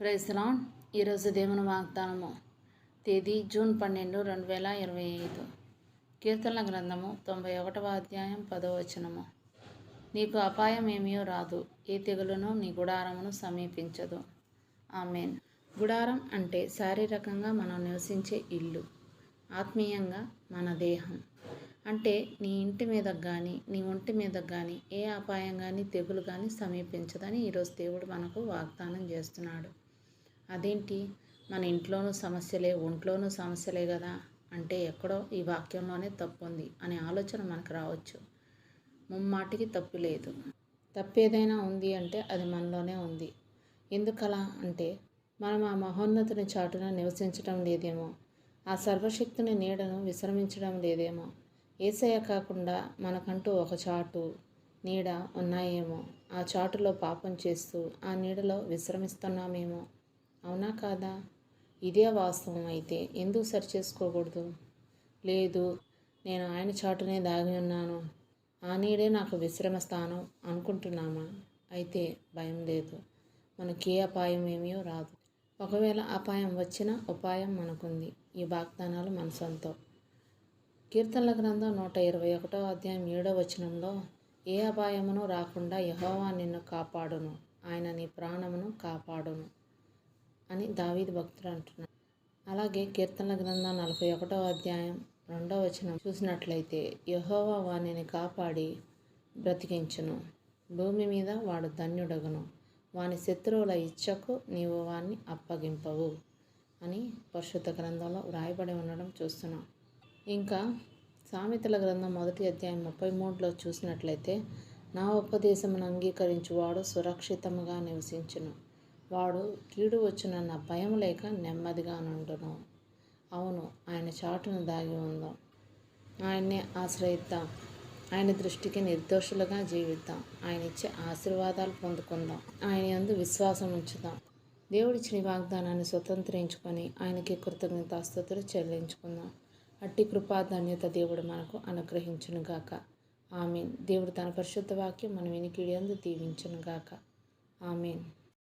Praise lord. ఈరోజు దేవుని వాగ్దానము తేదీ జూన్ 12, 2025. కీర్తనల గ్రంథము 91వ అధ్యాయం 10వ వచనము. నీకు అపాయం ఏమీ రాదు, ఏ తెగులును నీ గుడారమును సమీపించదు. ఆమేన్. గుడారం అంటే శారీరకంగా మనం నివసించే ఇల్లు, ఆత్మీయంగా మన దేహం. అంటే నీ ఇంటి మీదకు కానీ నీ ఒంటి మీదకు కానీ ఏ అపాయం కానీ తెగులు కానీ సమీపించదని ఈరోజు దేవుడు మనకు వాగ్దానం చేస్తున్నాడు. అదేంటి, మన ఇంట్లోనూ సమస్యలే, ఒంట్లోనూ సమస్యలే కదా అంటే ఎక్కడో ఈ వాక్యంలోనే తప్పు ఉంది అనే ఆలోచన మనకు రావచ్చు. ముమ్మాటికి తప్పు లేదు. తప్పేదైనా ఉంది అంటే అది మనలోనే ఉంది. ఎందుకలా అంటే మనం ఆ మహోన్నతుని చాటున నివసించడం లేదేమో, ఆ సర్వశక్తుని నీడను విశ్రమించడం లేదేమో, యేసయ్య కాకుండా మనకంటూ ఒక చాటు నీడ ఉన్నాయేమో, ఆ చాటులో పాపం చేస్తూ ఆ నీడలో విశ్రమిస్తున్నామేమో. అవునా కాదా? ఇదే వాస్తవం అయితే ఎందుకు సరిచేసుకోకూడదు? లేదు, నేను ఆయన చాటునే దాగి ఉన్నాను, ఆ నీడే నాకు విశ్రమ స్థానం అనుకుంటున్నామా? అయితే భయం లేదు, మనకి ఏ అపాయం ఏమీ రాదు. ఒకవేళ అపాయం వచ్చినా ఉపాయం మనకుంది. ఈ వాగ్దానాలు మన సొంతం. కీర్తనల గ్రంథం 121వ అధ్యాయం 7వ వచనంలో, ఏ అపాయమును రాకుండా యెహోవా నిన్ను కాపాడును, ఆయన నీ ప్రాణమును కాపాడును అని దావీదు భక్తుడు అంటున్నాడు. అలాగే కీర్తనల గ్రంథం 41వ అధ్యాయం 2వ వచనం చూసినట్లయితే, యెహోవా వానిని కాపాడి బ్రతికించును, భూమి మీద వాడు ధన్యుడగును, వాని శత్రువుల ఇచ్చకు నీవు వాన్ని అప్పగింపవు అని పరిశుద్ధ గ్రంథంలో వ్రాయబడి ఉండడం చూస్తున్నాం. ఇంకా సామెతల గ్రంథం 1వ అధ్యాయం 33లో చూసినట్లయితే, నా ఉపదేశమును అంగీకరించువాడు సురక్షితముగా నివసించును, వాడు కీడు వచ్చునన్న భయం లేక నెమ్మదిగా నుండును. అవును, ఆయన చాటును దాగి ఉందాం, ఆయన్నే ఆశ్రయిద్దాం, ఆయన దృష్టికి నిర్దోషులుగా జీవిద్దాం, ఆయన ఇచ్చే ఆశీర్వాదాలు పొందుకుందాం, ఆయన యందు విశ్వాసం ఉంచుదాం. దేవుడిచ్చిన వాగ్దానాన్ని స్వతంత్రించుకొని ఆయనకి కృతజ్ఞతాస్తుతులు చెల్లించుకుందాం. అట్టి కృపా ధన్యత దేవుడు మనకు అనుగ్రహించునుగాక. ఆమేన్. దేవుడు తన పరిశుద్ధ వాక్యం మన వినికిడి యందు దీవించునుగాక. ఆమేన్.